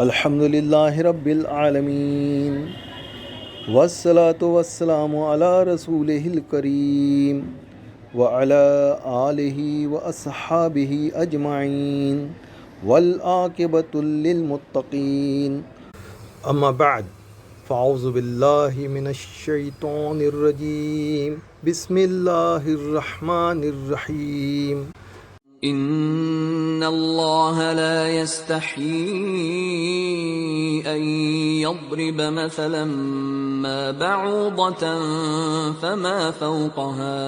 الحمدللہ رب العالمین والصلاة والسلام علی رسولہ الکریم وعلی آلہ واصحابہ اجمعین والعاقبۃ للمتقین اما بعد فاعوذ باللہ من الشیطان الرجیم بسم اللہ الرحمن الرحیم ان اللہ لا يستحيي ان يضرب مثلا ما بعوضة فما فوقها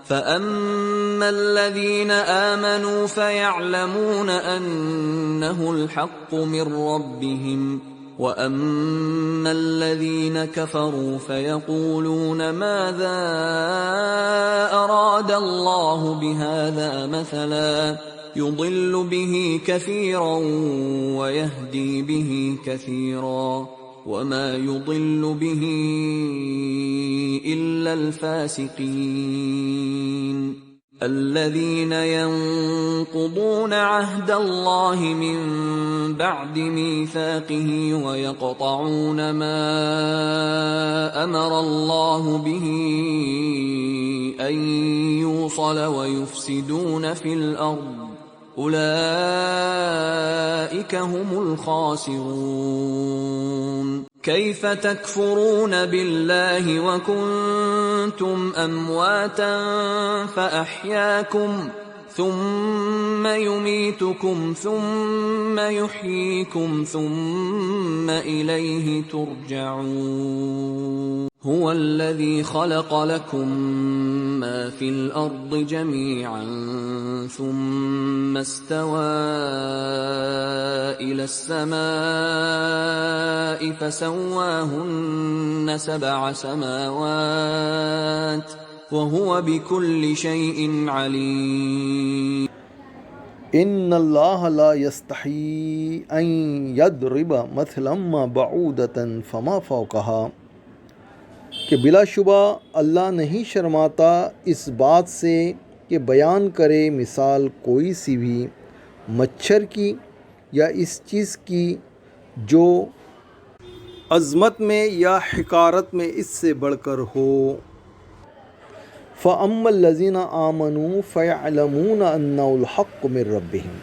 فأما الذين آمنوا فيعلمون أنه الحق من ربهم وَأَمَّا الَّذِينَ كَفَرُوا فَيَقُولُونَ مَاذَا أَرَادَ اللَّهُ بِهَذَا مَثَلًا يُضِلُّ بِهِ كَثِيرًا وَيَهْدِي بِهِ كَثِيرًا وَمَا يُضِلُّ بِهِ إِلَّا الْفَاسِقِينَ الذين ينقضون عهد الله من بعد ميثاقه ويقطعون ما أمر الله به أن يوصل ويفسدون في الأرض أولئك هم الخاسرون كيف تكفرون بالله وكنتم أمواتا فأحياكم ثم يميتكم ثم يحييكم ثم إليه ترجعون هو الذي خلق لكم ما في الأرض جميعا ثم استوى إلى السماء فسواهن 7 سماوات وهو بكل شيء عليم ان اللہ لا یستحیی ان یضرب مثلا ما بعودۃ فما فوقها کہ بلا شبہ اللہ نہیں شرماتا اس بات سے کہ بیان کرے مثال کوئی سی بھی مچھر کی یا اس چیز کی جو عظمت میں یا حقارت میں اس سے بڑھ کر ہو۔ فَأَمَّا الَّذِينَ آمَنُوا فَيَعْلَمُونَ أَنَّهُ الْحَقُّ مِن رَبِّهِمْ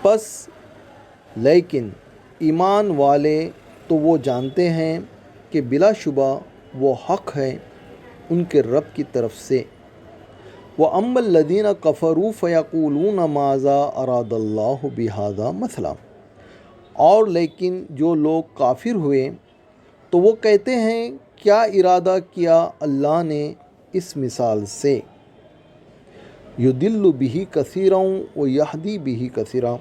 پس لیکن ایمان والے تو وہ جانتے ہیں کہ بلا شبہ وہ حق ہے ان کے رب کی طرف سے۔ وَأَمَّا الَّذِينَ كَفَرُوا فَيَقُولُونَ مَاذَا أَرَادَ اللَّهُ بِهَذَا مَثَلًا اور لیکن جو لوگ کافر ہوئے تو وہ کہتے ہیں کیا ارادہ کیا اللہ نے اس مثال سے۔ یضل بہ کثیرا ویہدی بہ کثیرا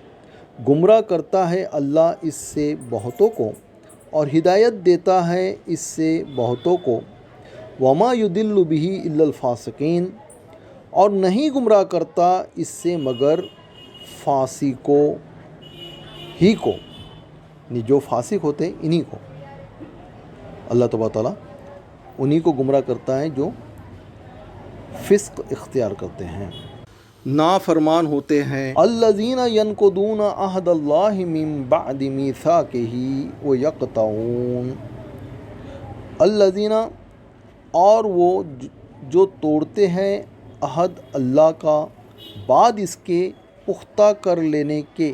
گمراہ کرتا ہے اللہ اس سے بہتوں کو اور ہدایت دیتا ہے اس سے بہتوں کو۔ وما یضل بہ الا الفاسقین اور نہیں گمراہ کرتا اس سے مگر فاسقوں ہی کو، یعنی جو فاسق ہوتے ہیں انہی کو اللہ تبارک تعالیٰ انہی کو گمراہ کرتا ہے جو فسق اختیار کرتے ہیں، نافرمان ہوتے ہیں۔ الذین ینقضون عہد اللہ من بعد میثاقہ ویقطعون الذین اور وہ جو توڑتے ہیں عہد اللہ کا بعد اس کے پختہ کر لینے کے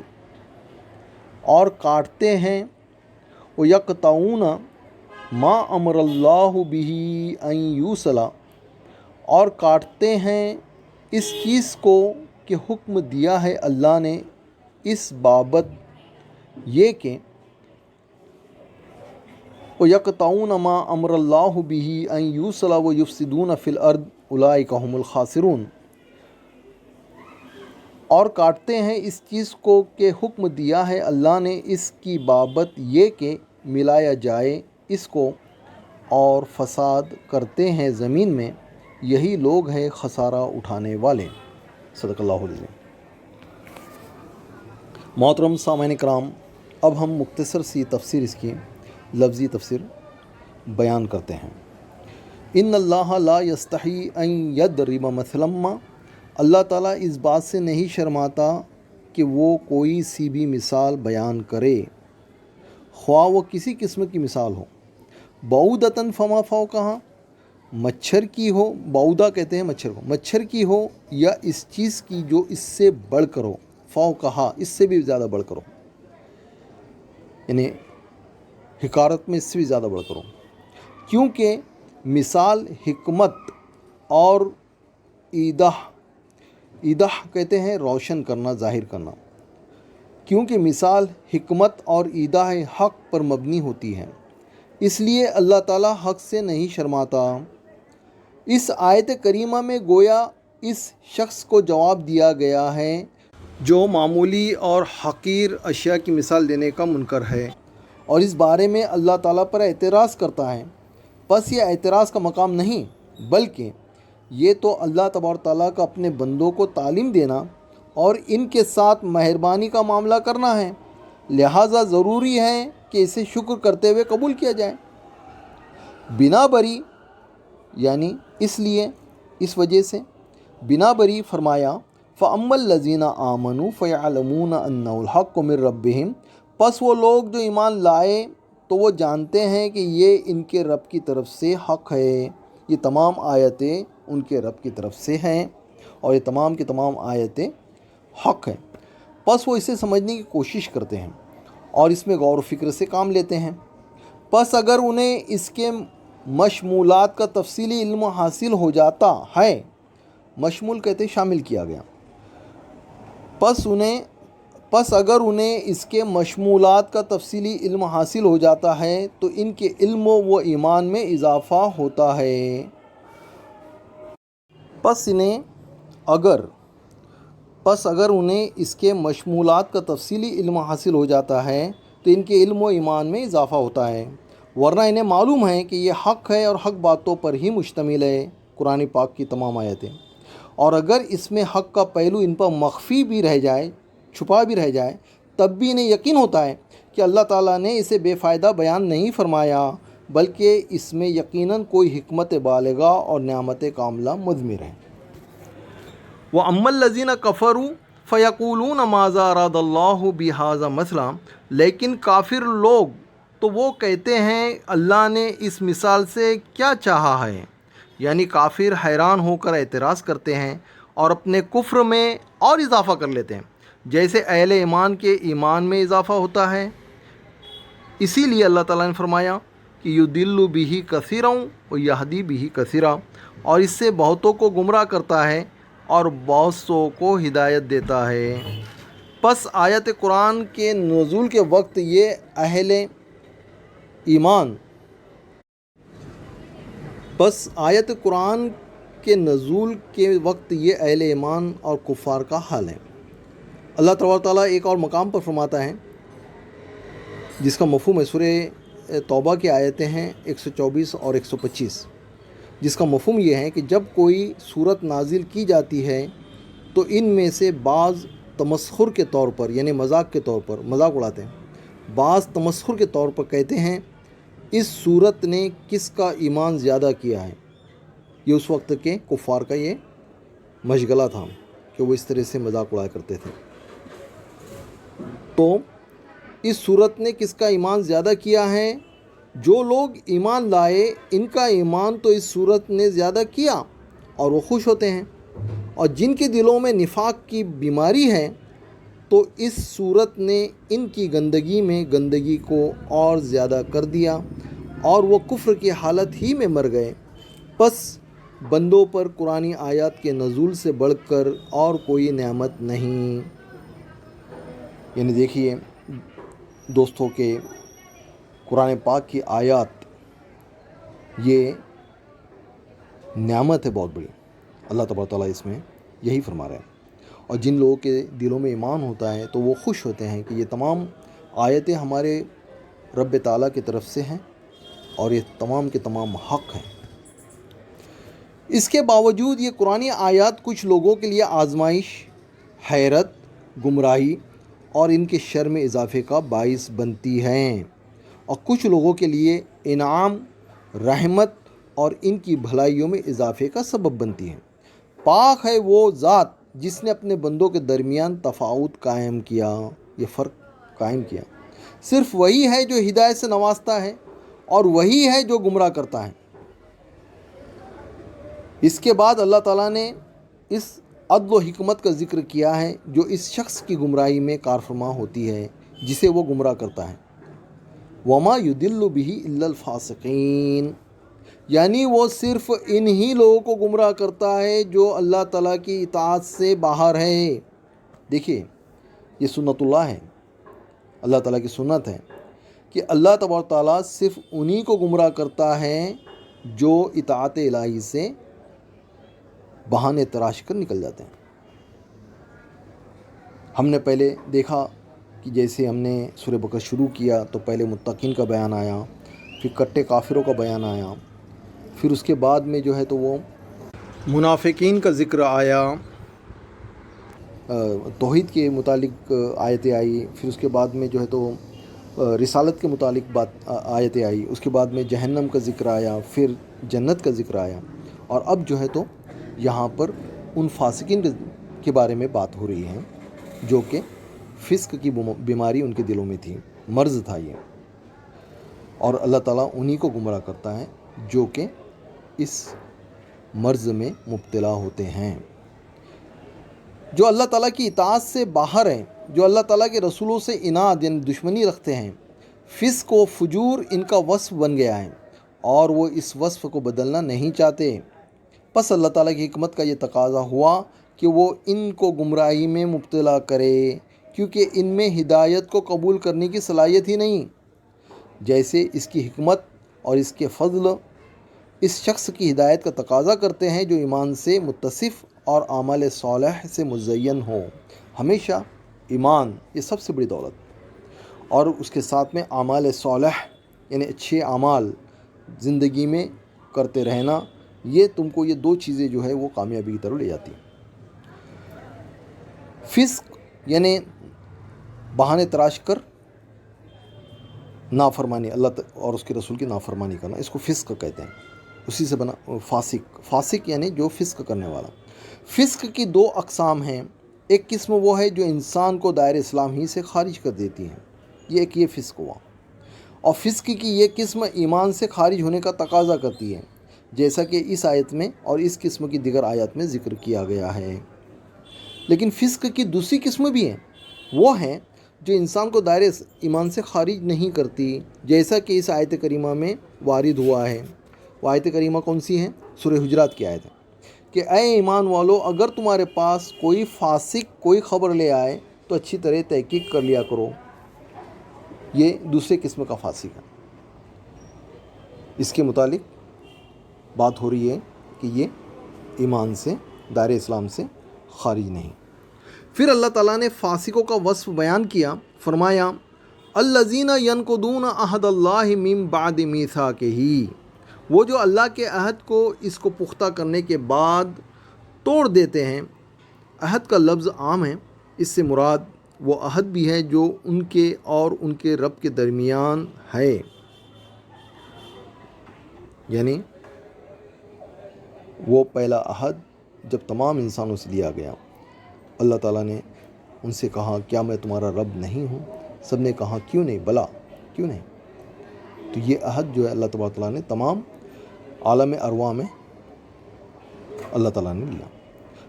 اور کاٹتے ہیں۔ وَيَقْطَعُونَ مَا أَمَرَ اللَّهُ بِهِ أَن يُوصَلَ اور کاٹتے ہیں اس چیز کو کہ حکم دیا ہے اللہ نے اس بابت یہ کہ وَيَقْطَعُونَ مَا أَمَرَ اللَّهُ بِهِ أَن يُوصَلَ وَيُفْسِدُونَ فِي الْأَرْضِ أُولَٰئِكَ هُمُ الْخَاسِرُونَ اور کاٹتے ہیں اس چیز کو کہ حکم دیا ہے اللہ نے اس کی بابت یہ کہ ملایا جائے اس کو اور فساد کرتے ہیں زمین میں، یہی لوگ ہیں خسارہ اٹھانے والے۔ صدق اللہ العظیم۔ محترم سامعین کرام، اب ہم مختصر سی تفسیر اس کی لفظی تفسیر بیان کرتے ہیں۔ ان اللہ لا یستحی ان یضرب مثلا ما اللہ تعالیٰ اس بات سے نہیں شرماتا کہ وہ کوئی سی بھی مثال بیان کرے، خواہ وہ کسی قسم کی مثال ہو، بعودتاً فما فوقہا، مچھر کی ہو، بعودہ کہتے ہیں مچھر کو، مچھر کی ہو یا اس چیز کی جو اس سے بڑھ کر ہو، فوقہا اس سے بھی زیادہ بڑھ کر ہو، یعنی حقارت میں اس سے بھی زیادہ بڑھ کر ہو، کیونکہ مثال حکمت اور ایضاح کہتے ہیں روشن کرنا، ظاہر کرنا، کیونکہ مثال حکمت اور ایضاح حق پر مبنی ہوتی ہے، اس لیے اللہ تعالیٰ حق سے نہیں شرماتا۔ اس آیت کریمہ میں گویا اس شخص کو جواب دیا گیا ہے جو معمولی اور حقیر اشیاء کی مثال دینے کا منکر ہے اور اس بارے میں اللہ تعالیٰ پر اعتراض کرتا ہے۔ بس یہ اعتراض کا مقام نہیں، بلکہ یہ تو اللہ تبارک تعالیٰ کا اپنے بندوں کو تعلیم دینا اور ان کے ساتھ مہربانی کا معاملہ کرنا ہے، لہٰذا ضروری ہے کہ اسے شکر کرتے ہوئے قبول کیا جائے۔ بنا بری یعنی اس لیے، اس وجہ سے، بنا بری فرمایا فَأَمَّا الَّذِينَ آمَنُوا فَيَعْلَمُونَ أَنَّهُ الْحَقُّ مِن رَّبِّهِمْ، پس وہ لوگ جو ایمان لائے تو وہ جانتے ہیں کہ یہ ان کے رب کی طرف سے حق ہے۔ یہ تمام آیتیں ان کے رب کی طرف سے ہیں اور یہ تمام کی تمام آیتیں حق ہیں، پس وہ اسے سمجھنے کی کوشش کرتے ہیں اور اس میں غور و فکر سے کام لیتے ہیں۔ پس اگر انہیں اس کے مشمولات کا تفصیلی علم حاصل ہو جاتا ہے، مشمول کہتے شامل کیا گیا، پس اگر انہیں اس کے مشمولات کا تفصیلی علم حاصل ہو جاتا ہے تو ان کے علم و ایمان میں اضافہ ہوتا ہے۔ پس اگر انہیں اس کے مشمولات کا تفصیلی علم حاصل ہو جاتا ہے تو ان کے علم و ایمان میں اضافہ ہوتا ہے، ورنہ انہیں معلوم ہے کہ یہ حق ہے اور حق باتوں پر ہی مشتمل ہے، قرآن پاک کی تمام آیتیں، اور اگر اس میں حق کا پہلو ان پر مخفی بھی رہ جائے، چھپا بھی رہ جائے، تب بھی انہیں یقین ہوتا ہے کہ اللہ تعالیٰ نے اسے بے فائدہ بیان نہیں فرمایا، بلکہ اس میں یقیناً کوئی حکمت بالغہ اور نعمت کاملہ مضمر ہے۔ وَأَمَّا الَّذِينَ كَفَرُوا فَيَقُولُونَ مَاذَا أَرَادَ اللَّهُ بِهَذَا مَثْلًا، لیکن کافر لوگ تو وہ کہتے ہیں اللہ نے اس مثال سے کیا چاہا ہے، یعنی کافر حیران ہو کر اعتراض کرتے ہیں اور اپنے کفر میں اور اضافہ کر لیتے ہیں، جیسے اہل ایمان کے ایمان میں اضافہ ہوتا ہے۔ اسی لیے اللہ تعالیٰ نے فرمایا کہ یُضِلُّ بِهِ کَثِیرًا وَیَہْدِی بِهِ کَثِیرًا، اور اس سے بہتوں کو گمراہ کرتا ہے اور بہت سو کو ہدایت دیتا ہے۔ پس آیت قرآن کے نزول کے وقت یہ اہل ایمان اور کفار کا حال ہے۔ اللہ تبارک تعالیٰ ایک اور مقام پر فرماتا ہے جس کا مفہوم ہے، سورہ توبہ کی آیتیں ہیں 124 اور 125، جس کا مفہوم یہ ہے کہ جب کوئی صورت نازل کی جاتی ہے تو ان میں سے بعض تمسخر کے طور پر، یعنی مذاق کے طور پر مذاق اڑاتے ہیں، بعض تمسخر کے طور پر کہتے ہیں اس صورت نے کس کا ایمان زیادہ کیا ہے۔ یہ اس وقت کے کفار کا یہ مشغلہ تھا کہ وہ اس طرح سے مذاق اڑایا کرتے تھے۔ تو اس صورت نے کس کا ایمان زیادہ کیا ہے؟ جو لوگ ایمان لائے ان کا ایمان تو اس صورت نے زیادہ کیا اور وہ خوش ہوتے ہیں، اور جن کے دلوں میں نفاق کی بیماری ہے تو اس صورت نے ان کی گندگی میں گندگی کو اور زیادہ کر دیا اور وہ کفر کی حالت ہی میں مر گئے۔ پس بندوں پر قرآنی آیات کے نزول سے بڑھ کر اور کوئی نعمت نہیں۔ یعنی دیکھیے دوستوں کہ قرآن پاک کی آیات یہ نعمت ہے بہت بڑی، اللہ تبارک تعالیٰ اس میں یہی فرما رہا ہے، اور جن لوگوں کے دلوں میں ایمان ہوتا ہے تو وہ خوش ہوتے ہیں کہ یہ تمام آیتیں ہمارے رب تعالیٰ کی طرف سے ہیں اور یہ تمام کے تمام حق ہیں۔ اس کے باوجود یہ قرآنی آیات کچھ لوگوں کے لیے آزمائش، حیرت، گمراہی اور ان کے شر میں اضافے کا باعث بنتی ہیں، اور کچھ لوگوں کے لیے انعام، رحمت اور ان کی بھلائیوں میں اضافے کا سبب بنتی ہیں۔ پاک ہے وہ ذات جس نے اپنے بندوں کے درمیان تفاوت قائم کیا، یہ فرق قائم کیا۔ صرف وہی ہے جو ہدایت سے نوازتا ہے اور وہی ہے جو گمراہ کرتا ہے۔ اس کے بعد اللہ تعالیٰ نے اس عدل و حکمت کا ذکر کیا ہے جو اس شخص کی گمراہی میں کارفرما ہوتی ہے جسے وہ گمراہ کرتا ہے۔ وما یضل بہ الا الفاسقین، یعنی وہ صرف انہی لوگوں کو گمراہ کرتا ہے جو اللہ تعالیٰ کی اطاعت سے باہر ہے۔ دیکھیے یہ سنت اللہ ہے، اللہ تعالیٰ کی سنت ہے کہ اللہ تبارک تعالیٰ صرف انہی کو گمراہ کرتا ہے جو اطاعت الہی سے بہانے تراش کر نکل جاتے ہیں۔ ہم نے پہلے دیکھا کہ جیسے ہم نے سورہ بقرہ شروع کیا تو پہلے متقین کا بیان آیا، پھر کٹے کافروں کا بیان آیا، پھر اس کے بعد میں جو ہے تو وہ منافقین کا ذکر آیا، توحید کے متعلق آیتیں آئی، پھر اس کے بعد میں جو ہے تو رسالت کے متعلق آیتیں آئی، اس کے بعد میں جہنم کا ذکر آیا، پھر جنت کا ذکر آیا، اور اب جو ہے تو یہاں پر ان فاسقین کے بارے میں بات ہو رہی ہے جو کہ فسق کی بیماری ان کے دلوں میں تھی، مرض تھا یہ، اور اللہ تعالیٰ انہی کو گمراہ کرتا ہے جو کہ اس مرض میں مبتلا ہوتے ہیں، جو اللہ تعالیٰ کی اطاعت سے باہر ہیں، جو اللہ تعالیٰ کے رسولوں سے عناد یعنی دشمنی رکھتے ہیں۔ فسق و فجور ان کا وصف بن گیا ہے اور وہ اس وصف کو بدلنا نہیں چاہتے، پس اللہ تعالیٰ کی حکمت کا یہ تقاضا ہوا کہ وہ ان کو گمراہی میں مبتلا کرے، کیونکہ ان میں ہدایت کو قبول کرنے کی صلاحیت ہی نہیں، جیسے اس کی حکمت اور اس کے فضل اس شخص کی ہدایت کا تقاضا کرتے ہیں جو ایمان سے متصف اور اعمال صالح سے مزین ہو۔ ہمیشہ ایمان یہ سب سے بڑی دولت، اور اس کے ساتھ میں اعمال صالح یعنی اچھے اعمال زندگی میں کرتے رہنا، یہ تم کو یہ دو چیزیں جو ہے وہ کامیابی کی طرف لے جاتی ہیں۔ فسق یعنی بہانے تراش کر نافرمانی، اللہ اور اس کے رسول کی نافرمانی کرنا، اس کو فسق کہتے ہیں، اسی سے بنا فاسق یعنی جو فسق کرنے والا۔ فسق کی دو اقسام ہیں، ایک قسم وہ ہے جو انسان کو دائرہ اسلام ہی سے خارج کر دیتی ہے، یہ فسق ہوا، اور فسق کی یہ قسم ایمان سے خارج ہونے کا تقاضا کرتی ہے، جیسا کہ اس آیت میں اور اس قسم کی دیگر آیات میں ذکر کیا گیا ہے۔ لیکن فسق کی دوسری قسم بھی ہیں، وہ ہیں جو انسان کو دائرہ ایمان سے خارج نہیں کرتی، جیسا کہ اس آیت کریمہ میں وارد ہوا ہے۔ وہ آیت کریمہ کون سی ہے؟ سورہ حجرات کی آیت ہے کہ اے ایمان والو، اگر تمہارے پاس کوئی فاسق کوئی خبر لے آئے تو اچھی طرح تحقیق کر لیا کرو۔ یہ دوسرے قسم کا فاسق ہے، اس کے متعلق بات ہو رہی ہے کہ یہ ایمان سے دائرہ اسلام سے خارج نہیں۔ پھر اللہ تعالیٰ نے فاسقوں کا وصف بیان کیا، فرمایا الذین ینقضون عہد اللہ من بعد میثاقہ، وہ جو اللہ کے عہد کو اس کو پختہ کرنے کے بعد توڑ دیتے ہیں۔ عہد کا لفظ عام ہے، اس سے مراد وہ عہد بھی ہے جو ان کے اور ان کے رب کے درمیان ہے، یعنی وہ پہلا عہد جب تمام انسانوں سے لیا گیا، اللہ تعالیٰ نے ان سے کہا کیا میں تمہارا رب نہیں ہوں؟ سب نے کہا کیوں نہیں، بلا کیوں نہیں۔ تو یہ عہد جو ہے اللہ تبارک تعالیٰ نے تمام عالم ارواح میں اللہ تعالیٰ نے لیا۔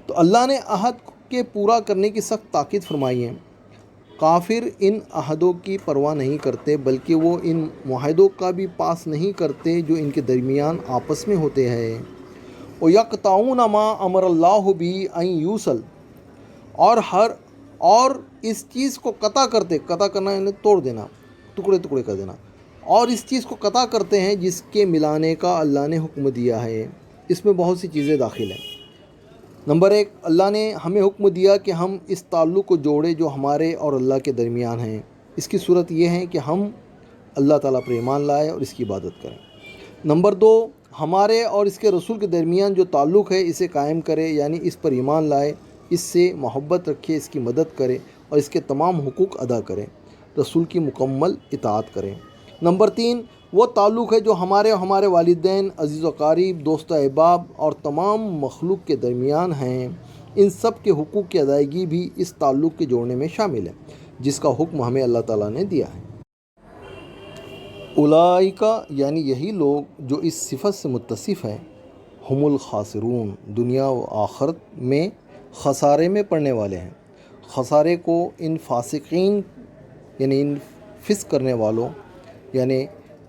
تو اللہ نے عہد کے پورا کرنے کی سخت تاکید فرمائی ہے۔ کافر ان عہدوں کی پرواہ نہیں کرتے، بلکہ وہ ان معاہدوں کا بھی پاس نہیں کرتے جو ان کے درمیان آپس میں ہوتے ہیں۔ وَيَقْطَعُونَ مَا أَمَرَ اللَّهُ بِهِ أَن يُوصَلَ، اور اس چیز کو قطع کرنا یعنی توڑ دینا، ٹکڑے ٹکڑے کر دینا، اور اس چیز کو قطع کرتے ہیں جس کے ملانے کا اللہ نے حکم دیا ہے۔ اس میں بہت سی چیزیں داخل ہیں۔ نمبر ایک، اللہ نے ہمیں حکم دیا کہ ہم اس تعلق کو جوڑیں جو ہمارے اور اللہ کے درمیان ہیں۔ اس کی صورت یہ ہے کہ ہم اللہ تعالیٰ پر ایمان لائیں اور اس کی عبادت کریں۔ نمبر دو، ہمارے اور اس کے رسول کے درمیان جو تعلق ہے اسے قائم کرے، یعنی اس پر ایمان لائے، اس سے محبت رکھے، اس کی مدد کرے اور اس کے تمام حقوق ادا کریں، رسول کی مکمل اطاعت کریں۔ نمبر تین، وہ تعلق ہے جو ہمارے اور ہمارے والدین، عزیز و قریب، دوست و احباب اور تمام مخلوق کے درمیان ہیں، ان سب کے حقوق کی ادائیگی بھی اس تعلق کے جوڑنے میں شامل ہے جس کا حکم ہمیں اللہ تعالیٰ نے دیا ہے۔ اولئک یعنی یہی لوگ جو اس صفت سے متصف ہیں، ہم الخاسرون دنیا و آخرت میں خسارے میں پڑنے والے ہیں۔ خسارے کو ان فاسقین یعنی ان فسق کرنے والوں یعنی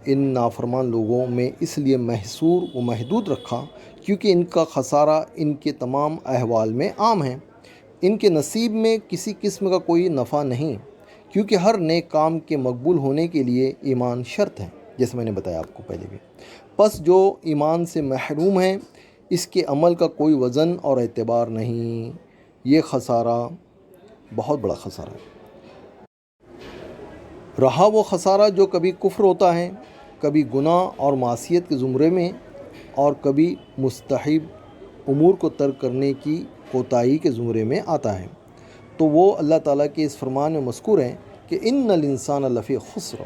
ان نافرمان لوگوں میں اس لیے محصور و محدود رکھا کیونکہ ان کا خسارہ ان کے تمام احوال میں عام ہے۔ ان کے نصیب میں کسی قسم کا کوئی نفع نہیں، کیونکہ ہر نیک کام کے مقبول ہونے کے لیے ایمان شرط ہے، جیسے میں نے بتایا آپ کو پہلے بھی۔ پس جو ایمان سے محروم ہیں اس کے عمل کا کوئی وزن اور اعتبار نہیں، یہ خسارہ بہت بڑا خسارہ ہے۔ رہا وہ خسارہ جو کبھی کفر ہوتا ہے، کبھی گناہ اور معصیت کے زمرے میں، اور کبھی مستحب امور کو ترک کرنے کی کوتاہی کے زمرے میں آتا ہے، تو وہ اللہ تعالیٰ کے اس فرمان میں مذکور ہے کہ ان الانسان لفی خسر،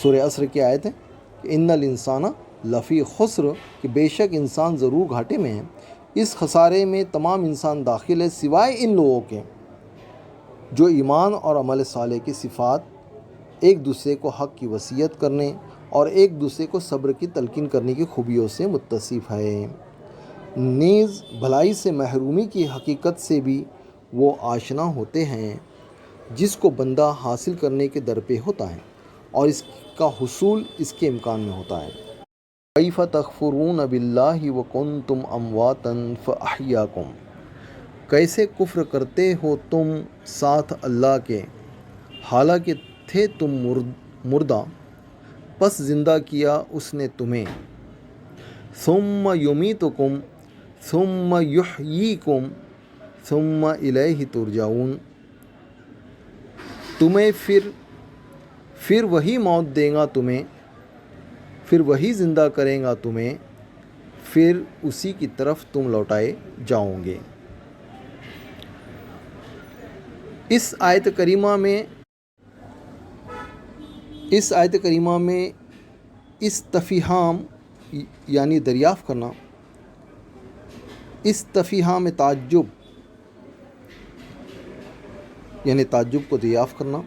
سورہ عصر کی آیت ہے کہ ان الانسان لفی خسر، کہ بے شک انسان ضرور گھاٹے میں ہے۔ اس خسارے میں تمام انسان داخل ہے سوائے ان لوگوں کے جو ایمان اور عمل صالح کی صفات، ایک دوسرے کو حق کی وصیت کرنے اور ایک دوسرے کو صبر کی تلقین کرنے کی خوبیوں سے متصف ہے۔ نیز بھلائی سے محرومی کی حقیقت سے بھی وہ آشنا ہوتے ہیں جس کو بندہ حاصل کرنے کے در پہ ہوتا ہے اور اس کا حصول اس کے امکان میں ہوتا ہے۔ کیف تکفرون باللہ وکنتم امواتا فاحیاکم، کیسے کفر کرتے ہو تم ساتھ اللہ کے حالانکہ تھے تم مردہ، پس زندہ کیا اس نے تمہیں۔ ثم یمیتکم ثم یحییکم ثم الیہ ترجعون، تمہیں پھر وہی موت دے گا تمہیں، پھر وہی زندہ کرے گا تمہیں، پھر اسی کی طرف تم لوٹائے جاؤ گے۔ اس آیت کریمہ میں استفہام یعنی دریافت کرنا، استفہام تعجب یعنی تعجب کو دریافت کرنا،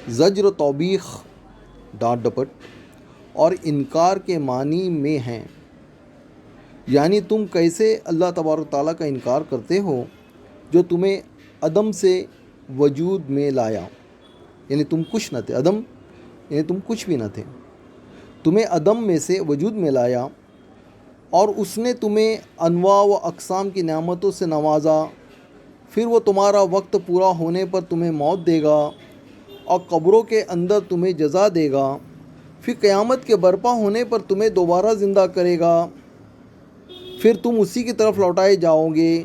زجر و توبیخ ڈانٹ ڈپٹ اور انکار کے معنی میں ہیں، یعنی تم کیسے اللہ تبارک تعالیٰ کا انکار کرتے ہو جو تمہیں عدم سے وجود میں لایا، یعنی تم کچھ نہ تھے، عدم یعنی تم کچھ بھی نہ تھے، تمہیں عدم میں سے وجود میں لایا، اور اس نے تمہیں انواع و اقسام کی نعمتوں سے نوازا، پھر وہ تمہارا وقت پورا ہونے پر تمہیں موت دے گا اور قبروں کے اندر تمہیں جزا دے گا، پھر قیامت کے برپا ہونے پر تمہیں دوبارہ زندہ کرے گا، پھر تم اسی کی طرف لوٹائے جاؤ گے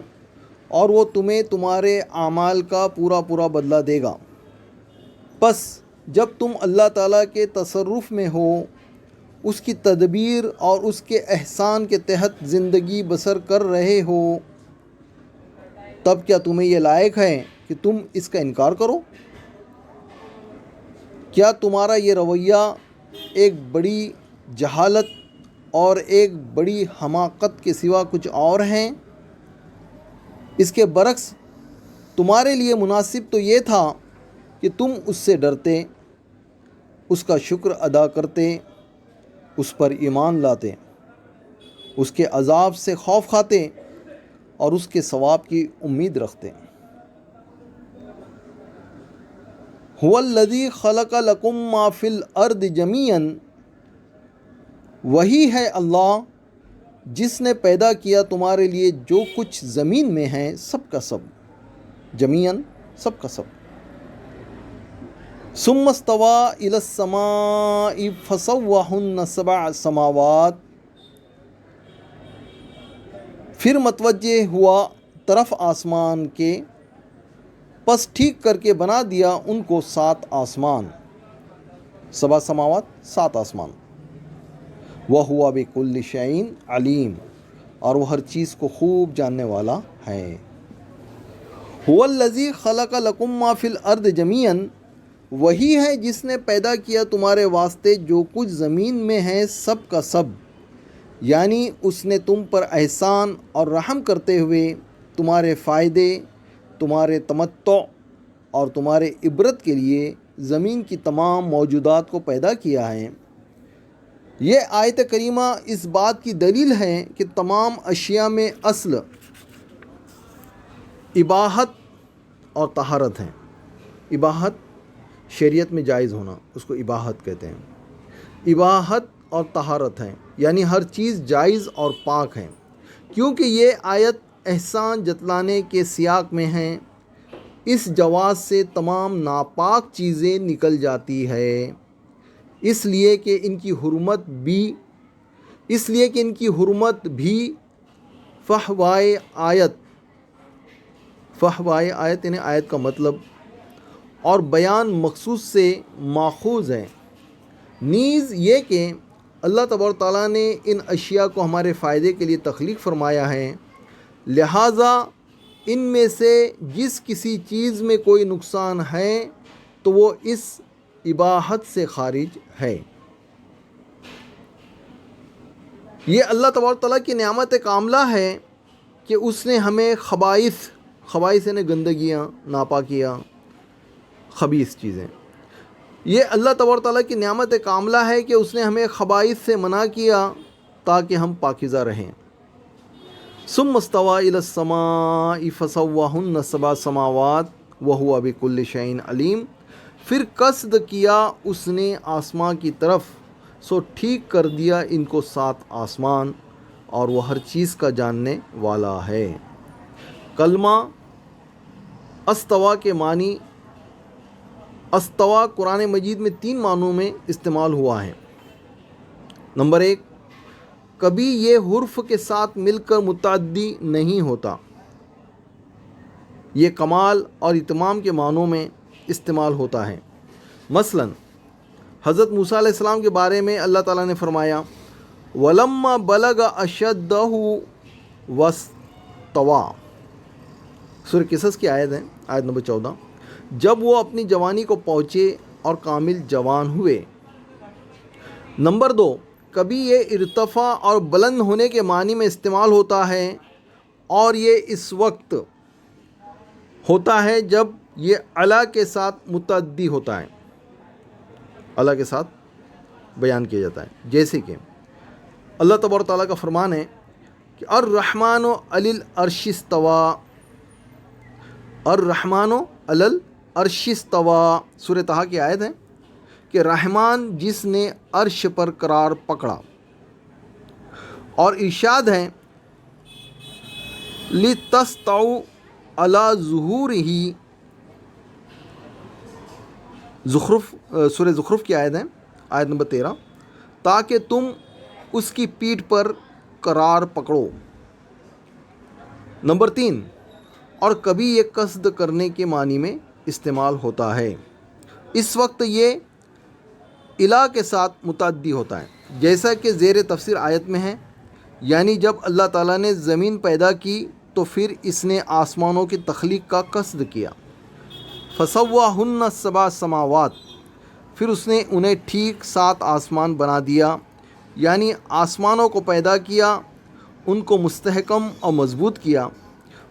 اور وہ تمہیں تمہارے اعمال کا پورا بدلہ دے گا۔ پس جب تم اللہ تعالیٰ کے تصرف میں ہو، اس کی تدبیر اور اس کے احسان کے تحت زندگی بسر کر رہے ہو، تب کیا تمہیں یہ لائق ہے کہ تم اس کا انکار کرو؟ کیا تمہارا یہ رویہ ایک بڑی جہالت اور ایک بڑی حماقت کے سوا کچھ اور ہیں؟ اس کے برعکس تمہارے لیے مناسب تو یہ تھا کہ تم اس سے ڈرتے، اس کا شکر ادا کرتے، اس پر ایمان لاتے، اس کے عذاب سے خوف کھاتے اور اس کے ثواب کی امید رکھتے۔ هو الذی خلق لکم ما فی الارض جمیعا، وہی ہے اللہ جس نے پیدا کیا تمہارے لیے جو کچھ زمین میں ہے، سب کا سب، جمیعاً سب کا سب۔ ثم استوى الی السماء فسواہن سبع سماوات، پھر متوجہ ہوا طرف آسمان کے، پس ٹھیک کر کے بنا دیا ان کو 7 آسمان، 7 سماوات 7 آسمان۔ وَهُوَ بِكُلِّ شَيْءٍ عَلِيمٌ، اور وہ ہر چیز کو خوب جاننے والا ہے۔ هُوَ الَّذِي خَلَقَ لَكُم مَّا فِي الْأَرْضِ جَمِيعًا، وہی ہے جس نے پیدا کیا تمہارے واسطے جو کچھ زمین میں ہے، سب کا سب۔ یعنی اس نے تم پر احسان اور رحم کرتے ہوئے تمہارے فائدے، تمہارے تمتع اور تمہارے عبرت کے لیے زمین کی تمام موجودات کو پیدا کیا ہے۔ یہ آیت کریمہ اس بات کی دلیل ہے کہ تمام اشیاء میں اصل اباحت اور طہارت ہے۔ اباحت شریعت میں جائز ہونا، اس کو اباحت کہتے ہیں۔ اباحت اور طہارت ہے، یعنی ہر چیز جائز اور پاک ہے۔ کیونکہ یہ آیت احسان جتلانے کے سیاق میں ہے، اس جواز سے تمام ناپاک چیزیں نکل جاتی ہے، اس لیے کہ ان کی حرمت بھی فحوائے آیت یعنی آیت کا مطلب اور بیان مخصوص سے ماخوذ ہے۔ نیز یہ کہ اللہ تبارک تعالیٰ نے ان اشیاء کو ہمارے فائدے کے لیے تخلیق فرمایا ہے، لہٰذا ان میں سے جس کسی چیز میں کوئی نقصان ہے تو وہ اس اباحت سے خارج ہے۔ یہ اللہ تبارک تعالیٰ کی نعمت کاملہ ہے کہ اس نے ہمیں خبائث یعنی گندگیاں، ناپاکیاں، خبیث چیزیں، یہ اللہ تبارک تعالیٰ کی نعمت کاملہ ہے کہ اس نے ہمیں خبائث سے منع کیا تاکہ ہم پاکیزہ رہیں۔ ثم استوى الى السماء فسواهن 7 سماوات وهو بكل شيء علیم، پھر قصد کیا اس نے آسمان کی طرف، سو ٹھیک کر دیا ان کو 7 آسمان، اور وہ ہر چیز کا جاننے والا ہے۔ کلمہ استوا کے معنی، استوا قرآن مجید میں 3 معنوں میں استعمال ہوا ہے۔ نمبر 1، کبھی یہ حرف کے ساتھ مل کر متعدی نہیں ہوتا، یہ کمال اور اتمام کے معنوں میں استعمال ہوتا ہے۔ مثلا حضرت موسیٰ علیہ السلام کے بارے میں اللہ تعالیٰ نے فرمایا وَلَمَّا بَلَغَ أَشَدَّهُ وَاسْتَوَىٰ، سورہ قصص کی آیت ہے، آیت نمبر 14، جب وہ اپنی جوانی کو پہنچے اور کامل جوان ہوئے۔ نمبر 2، کبھی یہ ارتفاع اور بلند ہونے کے معنی میں استعمال ہوتا ہے، اور یہ اس وقت ہوتا ہے جب یہ علا کے ساتھ متعدی ہوتا ہے، علا کے ساتھ بیان کیا جاتا ہے۔ جیسے کہ اللہ تبارک تعالیٰ کا فرمان ہے کہ الرحمن علی العرش استویٰ، الرحمن علی العرش استویٰ، سورہ طٰہٰ کی آیت ہے کہ رحمان جس نے عرش پر قرار پکڑا، اور ارشاد ہے لِتَسْتَوُوا عَلَىٰ ظُهُورِهِ، سورہ زخرف کی آیت ہے، آیت نمبر 13، تاکہ تم اس کی پیٹھ پر قرار پکڑو۔ نمبر 3، اور کبھی یہ قصد کرنے کے معنی میں استعمال ہوتا ہے، اس وقت یہ الہ کے ساتھ متعدی ہوتا ہے، جیسا کہ زیر تفسیر آیت میں ہے، یعنی جب اللہ تعالیٰ نے زمین پیدا کی تو پھر اس نے آسمانوں کی تخلیق کا قصد کیا، فَسَوَّاهُنَّ 7 سماوات، پھر اس نے انہیں ٹھیک 7 آسمان بنا دیا، یعنی آسمانوں کو پیدا کیا، ان کو مستحکم اور مضبوط کیا۔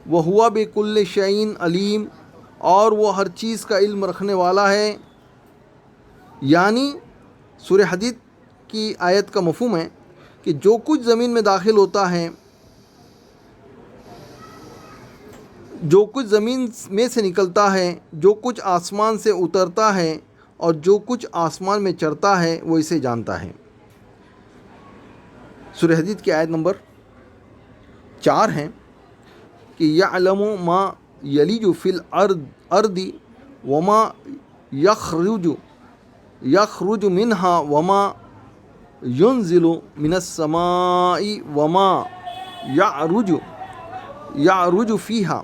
وَهُوَ بِكُلِّ شَيْءٍ عَلِيمٌ، اور وہ ہر چیز کا علم رکھنے والا ہے۔ یعنی سورہ حدید کی آیت کا مفہوم ہے کہ جو کچھ زمین میں داخل ہوتا ہے، جو کچھ زمین میں سے نکلتا ہے، جو کچھ آسمان سے اترتا ہے، اور جو کچھ آسمان میں چڑھتا ہے، وہ اسے جانتا ہے۔ سورہ حدید کی آیت نمبر 4 ہے کہ یعلم ما یلج فی الارض وما یخرج منہا وما ینزل من السماء وما یعرج فیہا،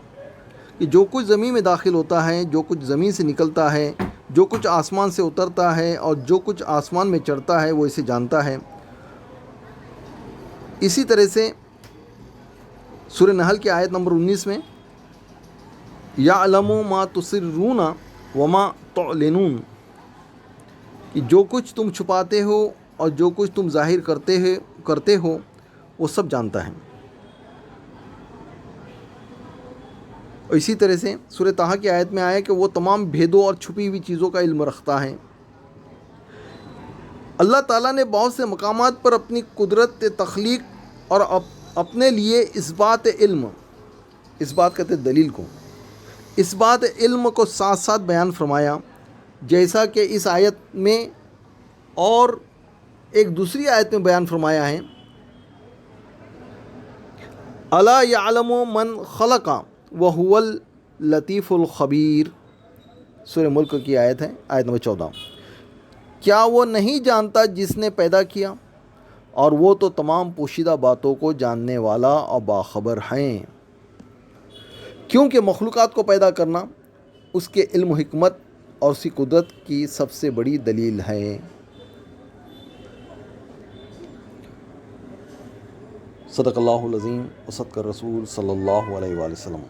کہ جو کچھ زمین میں داخل ہوتا ہے، جو کچھ زمین سے نکلتا ہے، جو کچھ آسمان سے اترتا ہے، اور جو کچھ آسمان میں چڑھتا ہے، وہ اسے جانتا ہے۔ اسی طرح سے سورہ نحل کی آیت نمبر 19 میں یعلم ما تسرون وما تعلنون، کہ جو کچھ تم چھپاتے ہو اور جو کچھ تم ظاہر کرتے ہو، وہ سب جانتا ہے۔ اور اسی طرح سے سورہ طٰہٰ کی آیت میں آیا کہ وہ تمام بھیدوں اور چھپی ہوئی چیزوں کا علم رکھتا ہے۔ اللہ تعالیٰ نے بہت سے مقامات پر اپنی قدرت تخلیق اور اپنے لیے اثبات علم، اثبات کہتے دلیل کو، اثبات علم کو ساتھ ساتھ بیان فرمایا، جیسا کہ اس آیت میں اور ایک دوسری آیت میں بیان فرمایا ہے، الا یعلم من خلق وهو اللطیف الخبیر، سورہ ملک کی آیت ہے، آیت نمبر 14۔ کیا وہ نہیں جانتا جس نے پیدا کیا، اور وہ تو تمام پوشیدہ باتوں کو جاننے والا اور باخبر ہیں۔ کیونکہ مخلوقات کو پیدا کرنا اس کے علم و حکمت اور اس کی قدرت کی سب سے بڑی دلیل ہے۔ صدق اللہ العظیم و صدق الرسول صلی اللہ علیہ وآلہ وسلم۔